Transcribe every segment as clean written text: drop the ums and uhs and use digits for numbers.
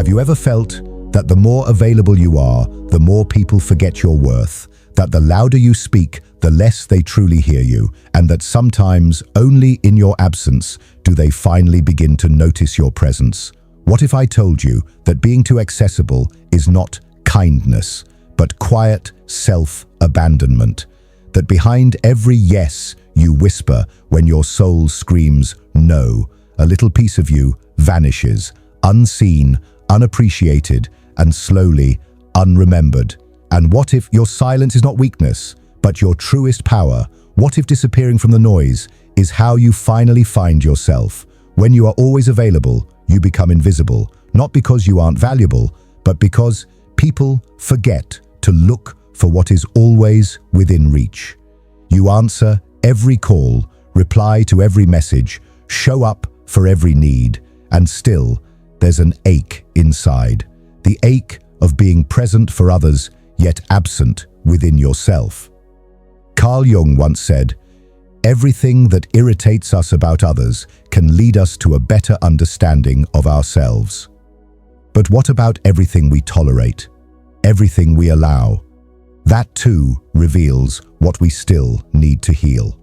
Have you ever felt that the more available you are, the more people forget your worth, that the louder you speak, the less they truly hear you, and that sometimes only in your absence do they finally begin to notice your presence? What if I told you that being too accessible is not kindness, but quiet self-abandonment? That behind every yes you whisper when your soul screams no, a little piece of you vanishes, unseen, unappreciated, and slowly unremembered. And what if your silence is not weakness, but your truest power? What if disappearing from the noise is how you finally find yourself? When you are always available, you become invisible, not because you aren't valuable, but because people forget to look for what is always within reach. You answer every call, reply to every message, show up for every need, and still there's an ache inside. The ache of being present for others, yet absent within yourself. Carl Jung once said, "Everything that irritates us about others can lead us to a better understanding of ourselves." But what about everything we tolerate? Everything we allow? That too reveals what we still need to heal.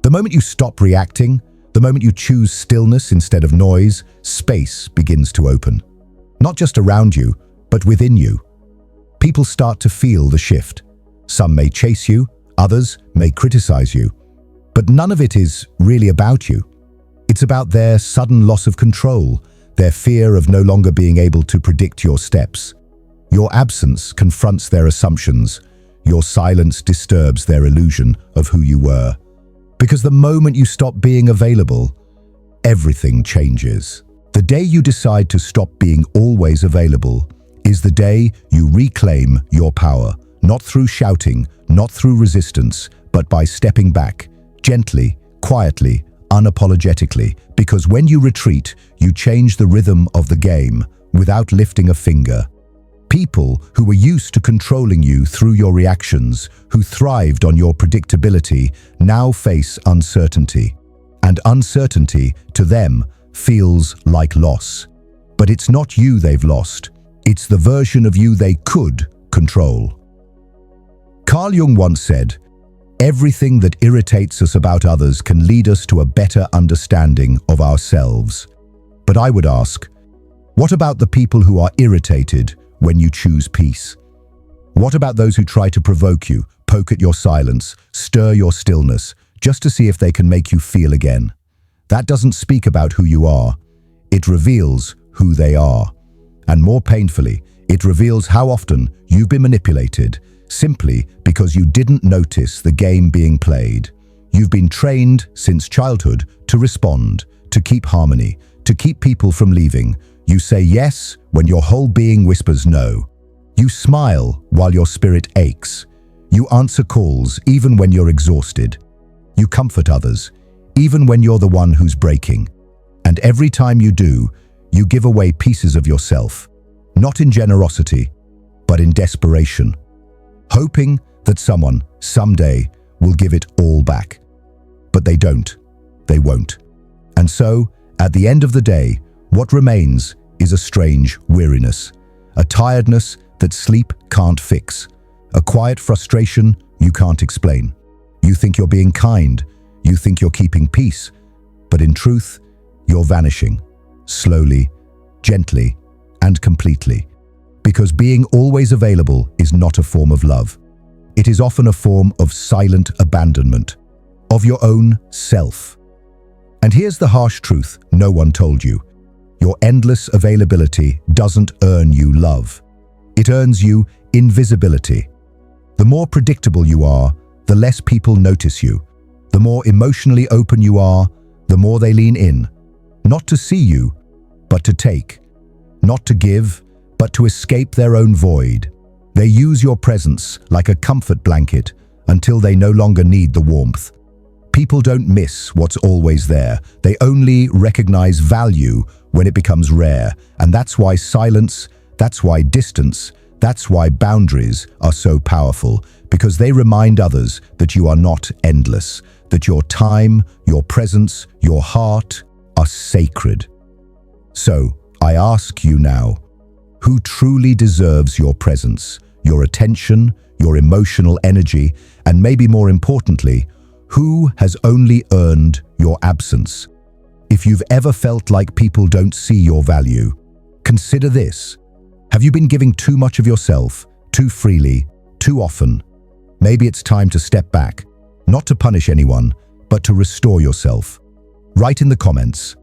The moment you stop reacting, the moment you choose stillness instead of noise, space begins to open. Not just around you, but within you. People start to feel the shift. Some may chase you, others may criticize you. But none of it is really about you. It's about their sudden loss of control, their fear of no longer being able to predict your steps. Your absence confronts their assumptions. Your silence disturbs their illusion of who you were. Because the moment you stop being available, everything changes. The day you decide to stop being always available is the day you reclaim your power, not through shouting, not through resistance, but by stepping back, gently, quietly, unapologetically, because when you retreat, you change the rhythm of the game without lifting a finger. People who were used to controlling you through your reactions, who thrived on your predictability, now face uncertainty. And uncertainty, to them, feels like loss. But it's not you they've lost. It's the version of you they could control. Carl Jung once said, "Everything that irritates us about others can lead us to a better understanding of ourselves." But I would ask, what about the people who are irritated when you choose peace? What about those who try to provoke you, poke at your silence, stir your stillness, just to see if they can make you feel again? That doesn't speak about who you are. It reveals who they are. And more painfully, it reveals how often you've been manipulated, simply because you didn't notice the game being played. You've been trained since childhood to respond, to keep harmony, to keep people from leaving. You say yes when your whole being whispers no. You smile while your spirit aches. You answer calls even when you're exhausted. You comfort others, even when you're the one who's breaking. And every time you do, you give away pieces of yourself, not in generosity, but in desperation, hoping that someone, someday, will give it all back. But they don't. They won't. And so, at the end of the day, what remains is a strange weariness, a tiredness that sleep can't fix, a quiet frustration you can't explain. You think you're being kind, you think you're keeping peace, but in truth, you're vanishing, slowly, gently, and completely. Because being always available is not a form of love. It is often a form of silent abandonment of your own self. And here's the harsh truth no one told you. Your endless availability doesn't earn you love. It earns you invisibility. The more predictable you are, the less people notice you. The more emotionally open you are, the more they lean in. Not to see you, but to take. Not to give, but to escape their own void. They use your presence like a comfort blanket until they no longer need the warmth. People don't miss what's always there. They only recognize value when it becomes rare. And that's why silence, that's why distance, that's why boundaries are so powerful. Because they remind others that you are not endless, that your time, your presence, your heart are sacred. So, I ask you now, who truly deserves your presence, your attention, your emotional energy, and maybe more importantly, who has only earned your absence? If you've ever felt like people don't see your value, consider this. Have you been giving too much of yourself, too freely, too often? Maybe it's time to step back, not to punish anyone, but to restore yourself. Write in the comments,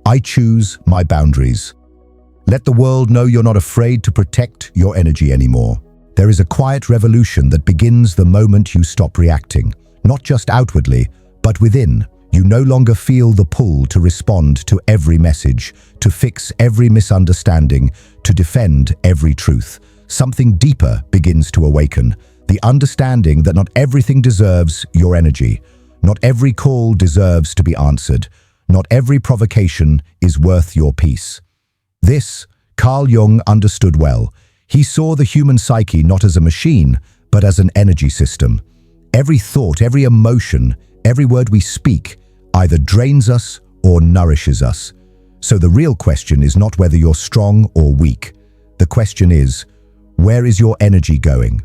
I choose my boundaries. Let the world know you're not afraid to protect your energy anymore. There is a quiet revolution that begins the moment you stop reacting, not just outwardly, but within. You no longer feel the pull to respond to every message, to fix every misunderstanding, to defend every truth. Something deeper begins to awaken, the understanding that not everything deserves your energy. Not every call deserves to be answered. Not every provocation is worth your peace. This, Carl Jung understood well. He saw the human psyche not as a machine, but as an energy system. Every thought, every emotion, every word we speak either drains us or nourishes us. So the real question is not whether you're strong or weak. The question is, where is your energy going?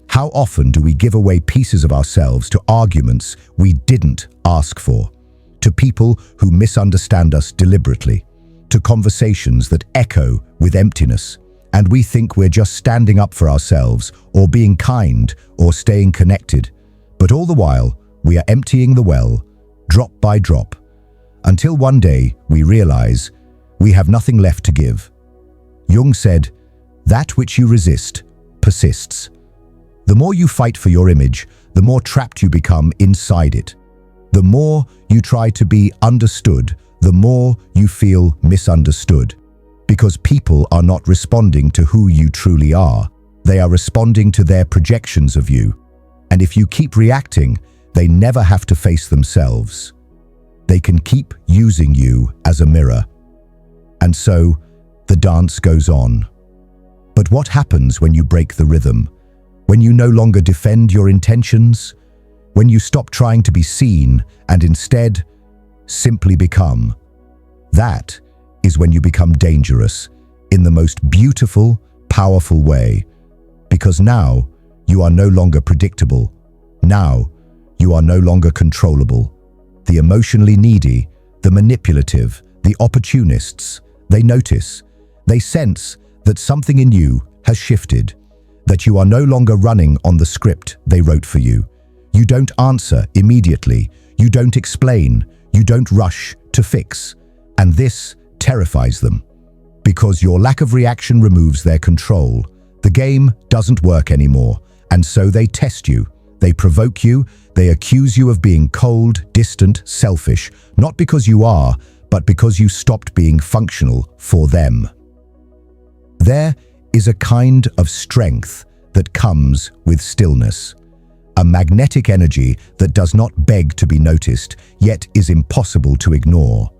How often do we give away pieces of ourselves to arguments we didn't ask for? To people who misunderstand us deliberately? To conversations that echo with emptiness? And we think we're just standing up for ourselves, or being kind, or staying connected. But all the while, we are emptying the well, drop by drop, until one day we realize we have nothing left to give. Jung said, "That which you resist persists." The more you fight for your image, the more trapped you become inside it. The more you try to be understood, the more you feel misunderstood. Because people are not responding to who you truly are. They are responding to their projections of you. And if you keep reacting, they never have to face themselves. They can keep using you as a mirror. And so, the dance goes on. But what happens when you break the rhythm? When you no longer defend your intentions? When you stop trying to be seen and instead simply become? That is when you become dangerous in the most beautiful, powerful way. Because now you are no longer predictable. Now you are no longer controllable. The emotionally needy, the manipulative, the opportunists, they notice, they sense that something in you has shifted, that you are no longer running on the script they wrote for you. You don't answer immediately, you don't explain, you don't rush to fix. And this terrifies them, because your lack of reaction removes their control. The game doesn't work anymore, and so they test you, they provoke you, they accuse you of being cold, distant, selfish, not because you are, but because you stopped being functional for them. There is a kind of strength that comes with stillness, a magnetic energy that does not beg to be noticed, yet is impossible to ignore.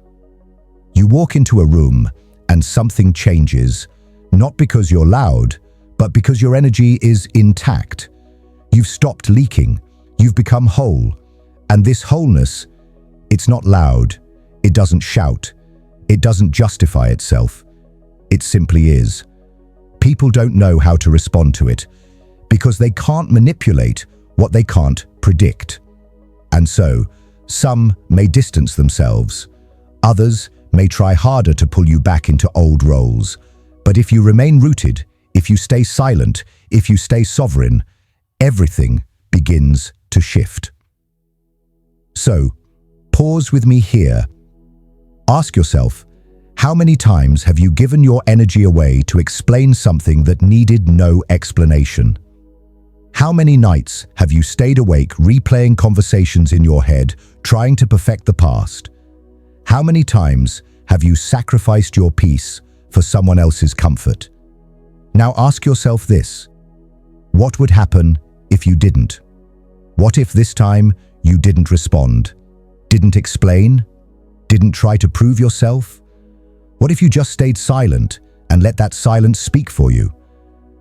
You walk into a room and something changes, not because you're loud, but because your energy is intact. You've stopped leaking, you've become whole, and this wholeness, it's not loud, it doesn't shout, it doesn't justify itself, it simply is. People don't know how to respond to it, because they can't manipulate what they can't predict. And so, some may distance themselves, others may try harder to pull you back into old roles. But if you remain rooted, if you stay silent, if you stay sovereign, everything begins to shift. So, pause with me here. Ask yourself, how many times have you given your energy away to explain something that needed no explanation? How many nights have you stayed awake replaying conversations in your head, trying to perfect the past? How many times have you sacrificed your peace for someone else's comfort? Now ask yourself this: what would happen if you didn't? What if this time you didn't respond, didn't explain, didn't try to prove yourself? What if you just stayed silent and let that silence speak for you?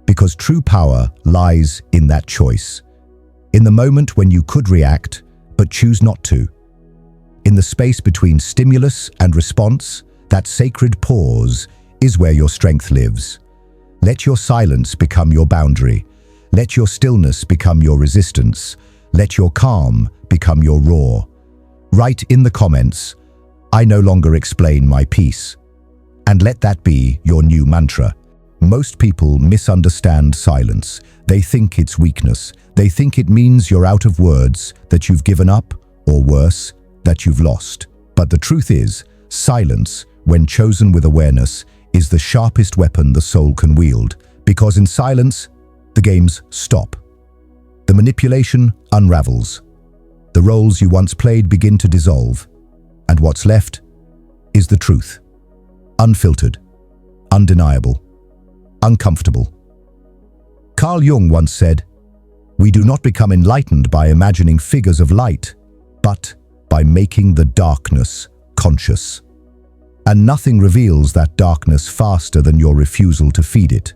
Because true power lies in that choice. In the moment when you could react, but choose not to. In the space between stimulus and response, that sacred pause is where your strength lives. Let your silence become your boundary. Let your stillness become your resistance. Let your calm become your roar. Write in the comments, "I no longer explain my peace." And let that be your new mantra. Most people misunderstand silence. They think it's weakness. They think it means you're out of words, that you've given up, or worse, that you've lost. But the truth is, silence, when chosen with awareness, is the sharpest weapon the soul can wield. Because in silence, the games stop. The manipulation unravels. The roles you once played begin to dissolve. And what's left is the truth. Unfiltered, undeniable, uncomfortable. Carl Jung once said, "We do not become enlightened by imagining figures of light, but by making the darkness conscious." And nothing reveals that darkness faster than your refusal to feed it.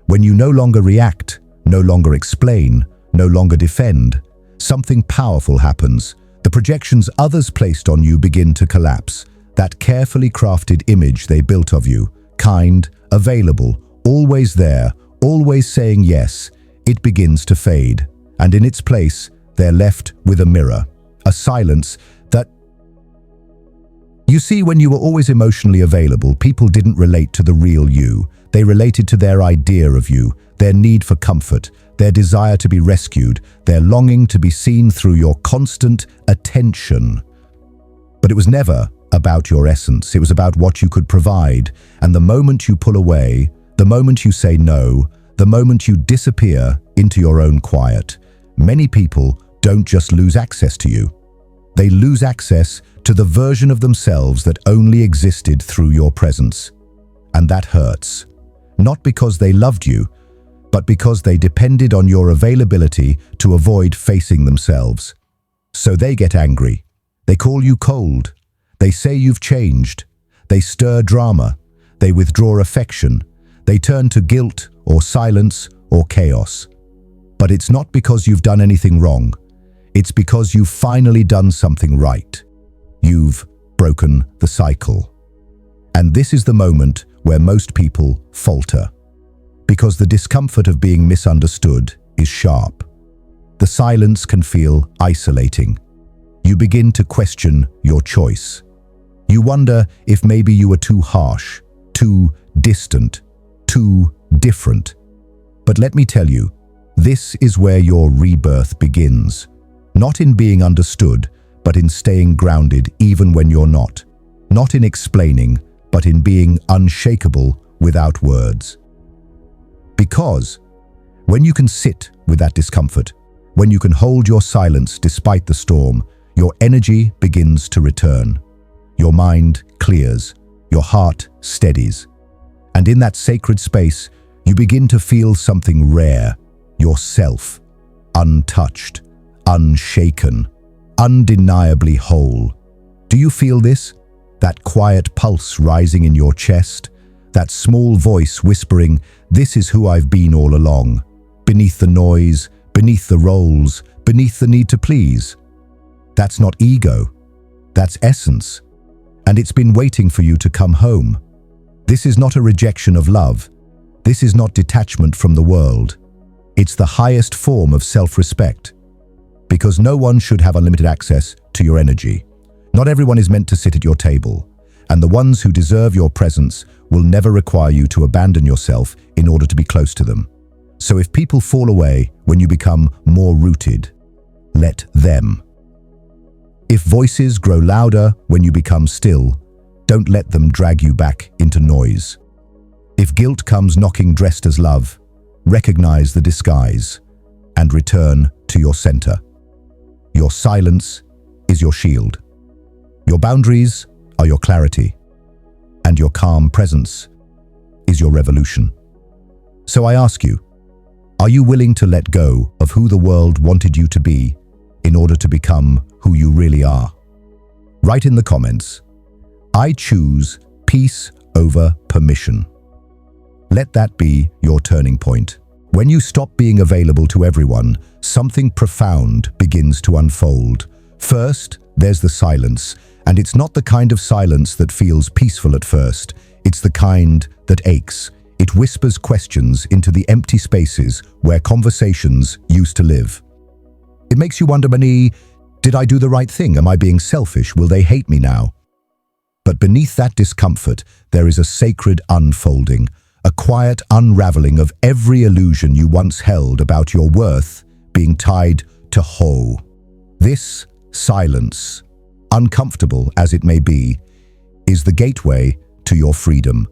When you no longer react, no longer explain, no longer defend, something powerful happens. The projections others placed on you begin to collapse. That carefully crafted image they built of you, kind, available, always there, always saying yes, it begins to fade. And in its place, they're left with a mirror, a silence that... You see, when you were always emotionally available, people didn't relate to the real you. They related to their idea of you, their need for comfort, their desire to be rescued, their longing to be seen through your constant attention. But it was never about your essence. It was about what you could provide. And the moment you pull away, the moment you say no, the moment you disappear into your own quiet, many people don't just lose access to you. They lose access to the version of themselves that only existed through your presence. And that hurts. Not because they loved you, but because they depended on your availability to avoid facing themselves. So they get angry. They call you cold. They say you've changed. They stir drama. They withdraw affection. They turn to guilt or silence or chaos. But it's not because you've done anything wrong. It's because you've finally done something right. You've broken the cycle. And this is the moment where most people falter. Because the discomfort of being misunderstood is sharp. The silence can feel isolating. You begin to question your choice. You wonder if maybe you were too harsh, too distant, too different. But let me tell you, this is where your rebirth begins. Not in being understood, but in staying grounded even when you're not. Not in explaining, but in being unshakable without words. Because when you can sit with that discomfort, when you can hold your silence despite the storm, your energy begins to return. Your mind clears, your heart steadies. And in that sacred space, you begin to feel something rare, yourself, untouched, unshaken, undeniably whole. Do you feel this? That quiet pulse rising in your chest? That small voice whispering, "This is who I've been all along," beneath the noise, beneath the roles, beneath the need to please. That's not ego, that's essence. And it's been waiting for you to come home. This is not a rejection of love. This is not detachment from the world. It's the highest form of self-respect. Because no one should have unlimited access to your energy. Not everyone is meant to sit at your table. And the ones who deserve your presence will never require you to abandon yourself in order to be close to them. So if people fall away when you become more rooted, let them. If voices grow louder when you become still, don't let them drag you back into noise. If guilt comes knocking dressed as love, recognize the disguise and return to your center. Your silence is your shield. Your boundaries are your clarity, and your calm presence is your revolution. So I ask you, are you willing to let go of who the world wanted you to be in order to become who you really are? Write in the comments, "I choose peace over permission." Let that be your turning point. When you stop being available to everyone, something profound begins to unfold. First, there's the silence, and it's not the kind of silence that feels peaceful at first. It's the kind that aches. It whispers questions into the empty spaces where conversations used to live. It makes you wonder, Mani, did I do the right thing? Am I being selfish? Will they hate me now? But beneath that discomfort, there is a sacred unfolding, a quiet unraveling of every illusion you once held about your worth being tied to whole. This silence, uncomfortable as it may be, is the gateway to your freedom.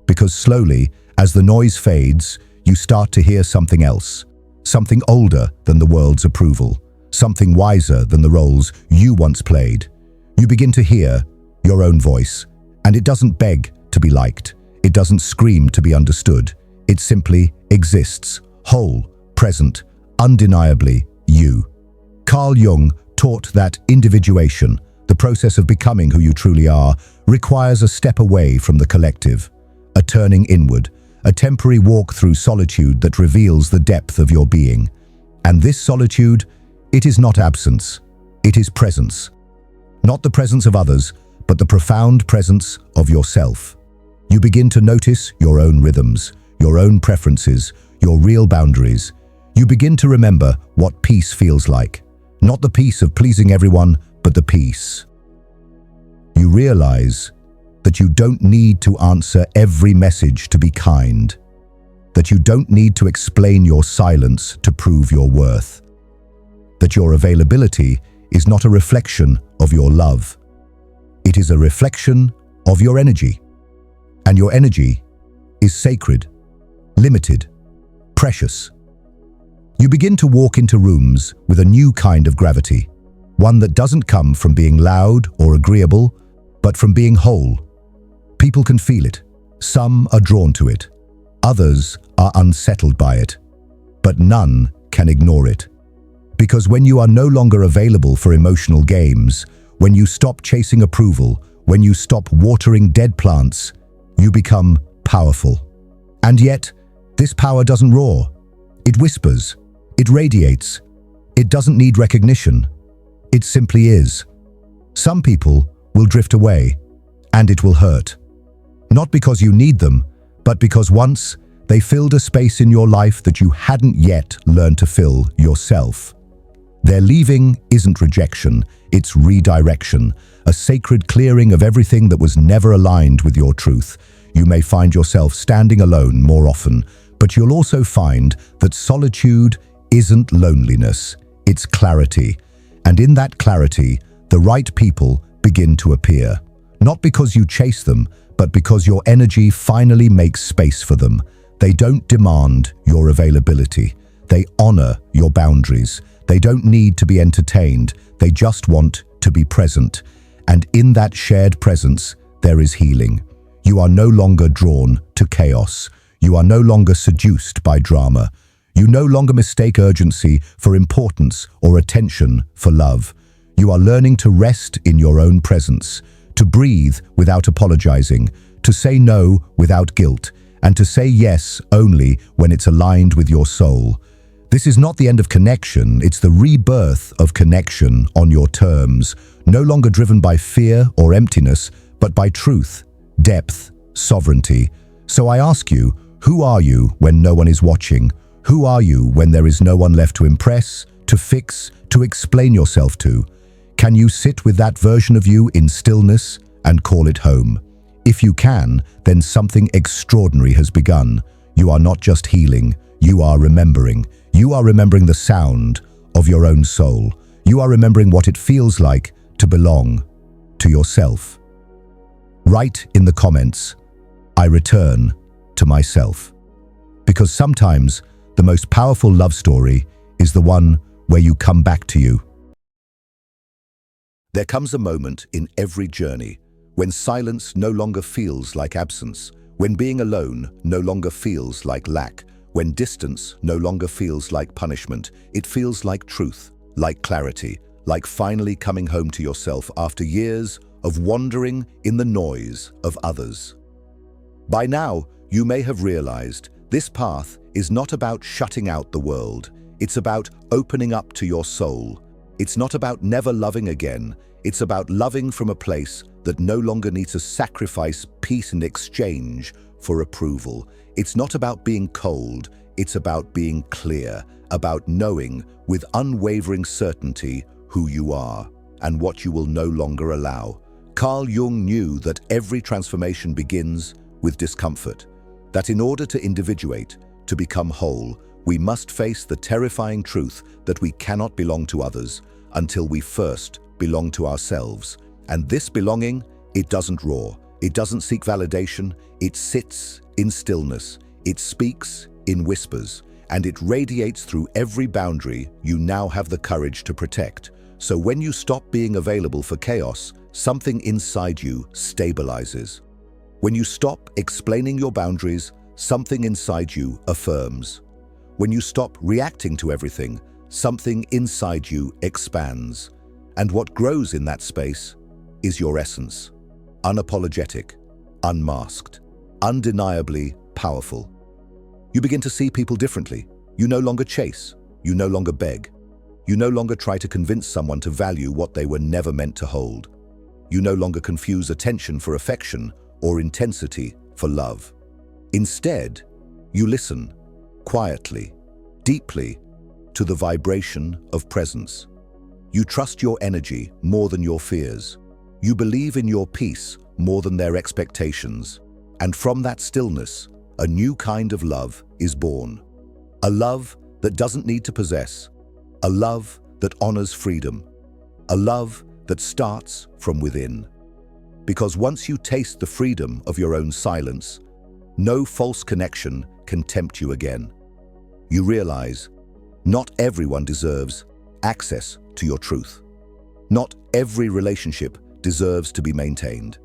Because slowly, as the noise fades, you start to hear something else, something older than the world's approval, something wiser than the roles you once played. You begin to hear your own voice, and it doesn't beg to be liked. It doesn't scream to be understood. It simply exists, whole, present, undeniably you. Carl Jung taught that individuation, the process of becoming who you truly are, requires a step away from the collective, a turning inward, a temporary walk through solitude that reveals the depth of your being. And this solitude, it is not absence, it is presence. Not the presence of others, but the profound presence of yourself. You begin to notice your own rhythms, your own preferences, your real boundaries. You begin to remember what peace feels like. Not the peace of pleasing everyone, but the peace. You realize that you don't need to answer every message to be kind, that you don't need to explain your silence to prove your worth, that your availability is not a reflection of your love. It is a reflection of your energy. And your energy is sacred, limited, precious. You begin to walk into rooms with a new kind of gravity, one that doesn't come from being loud or agreeable, but from being whole. People can feel it. Some are drawn to it. Others are unsettled by it. But none can ignore it. Because when you are no longer available for emotional games, when you stop chasing approval, when you stop watering dead plants, you become powerful. And yet, this power doesn't roar. It whispers. It radiates. It doesn't need recognition. It simply is. Some people will drift away, and it will hurt. Not because you need them, but because once they filled a space in your life that you hadn't yet learned to fill yourself. Their leaving isn't rejection, it's redirection, a sacred clearing of everything that was never aligned with your truth. You may find yourself standing alone more often, but you'll also find that solitude isn't loneliness, it's clarity. And in that clarity, the right people begin to appear. Not because you chase them, but because your energy finally makes space for them. They don't demand your availability. They honor your boundaries. They don't need to be entertained. They just want to be present. And in that shared presence, there is healing. You are no longer drawn to chaos. You are no longer seduced by drama. You no longer mistake urgency for importance or attention for love. You are learning to rest in your own presence, to breathe without apologizing, to say no without guilt, and to say yes only when it's aligned with your soul. This is not the end of connection, it's the rebirth of connection on your terms, no longer driven by fear or emptiness, but by truth, depth, sovereignty. So I ask you, who are you when no one is watching? Who are you when there is no one left to impress, to fix, to explain yourself to? Can you sit with that version of you in stillness and call it home? If you can, then something extraordinary has begun. You are not just healing, you are remembering. You are remembering the sound of your own soul. You are remembering what it feels like to belong to yourself. Write in the comments, I return to myself. Because sometimes the most powerful love story is the one where you come back to you. There comes a moment in every journey when silence no longer feels like absence, when being alone no longer feels like lack, when distance no longer feels like punishment. It feels like truth, like clarity, like finally coming home to yourself after years of wandering in the noise of others. By now, you may have realized this path is not about shutting out the world. It's about opening up to your soul. It's not about never loving again. It's about loving from a place that no longer needs to sacrifice peace in exchange for approval. It's not about being cold. It's about being clear, about knowing with unwavering certainty who you are and what you will no longer allow. Carl Jung knew that every transformation begins with discomfort, that in order to individuate, to become whole, we must face the terrifying truth that we cannot belong to others until we first belong to ourselves. And this belonging, it doesn't roar, it doesn't seek validation, it sits in stillness, it speaks in whispers, and it radiates through every boundary you now have the courage to protect. So when you stop being available for chaos, something inside you stabilizes. When you stop explaining your boundaries, something inside you affirms. When you stop reacting to everything, something inside you expands. And what grows in that space is your essence. Unapologetic, unmasked, undeniably powerful. You begin to see people differently. You no longer chase. You no longer beg. You no longer try to convince someone to value what they were never meant to hold. You no longer confuse attention for affection or intensity for love. Instead, you listen quietly, deeply, to the vibration of presence. You trust your energy more than your fears. You believe in your peace more than their expectations. And from that stillness, a new kind of love is born. A love that doesn't need to possess. A love that honors freedom. A love that starts from within. Because once you taste the freedom of your own silence, no false connection can tempt you again. You realize not everyone deserves access to your truth. Not every relationship deserves to be maintained.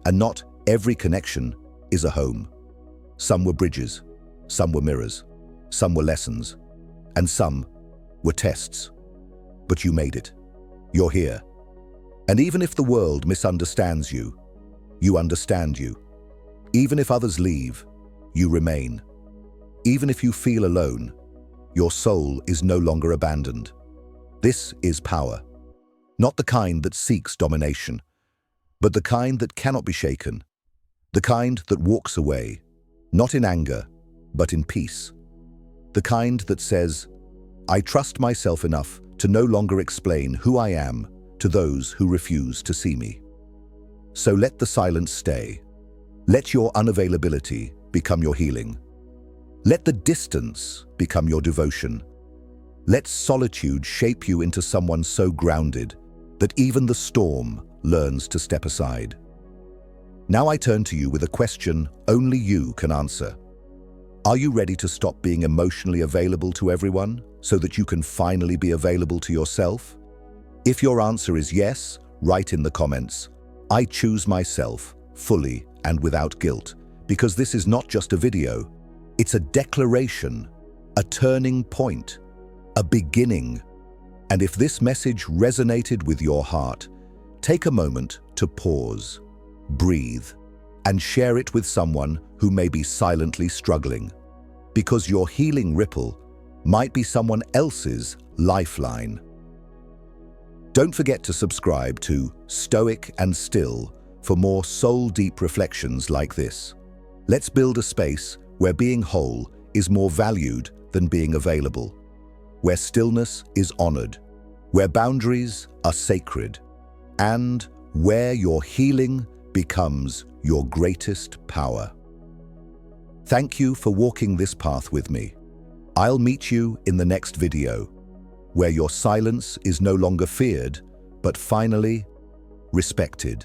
And not every connection is a home. Some were bridges, some were mirrors, some were lessons, and some were tests. But you made it. You're here. And even if the world misunderstands you, you understand you. Even if others leave, you remain. Even if you feel alone, your soul is no longer abandoned. This is power. Not the kind that seeks domination, but the kind that cannot be shaken. The kind that walks away, not in anger, but in peace. The kind that says, I trust myself enough to no longer explain who I am to those who refuse to see me. So let the silence stay. Let your unavailability become your healing. Let the distance become your devotion. Let solitude shape you into someone so grounded that even the storm learns to step aside. Now I turn to you with a question only you can answer. Are you ready to stop being emotionally available to everyone so that you can finally be available to yourself? If your answer is yes, write in the comments, I choose myself fully and without guilt, because this is not just a video, it's a declaration, a turning point, a beginning. And if this message resonated with your heart, take a moment to pause, breathe, and share it with someone who may be silently struggling, because your healing ripple might be someone else's lifeline. Don't forget to subscribe to Stoic and Still for more soul-deep reflections like this. Let's build a space where being whole is more valued than being available, where stillness is honored, where boundaries are sacred, and where your healing becomes your greatest power. Thank you for walking this path with me. I'll meet you in the next video, where your silence is no longer feared, but finally respected.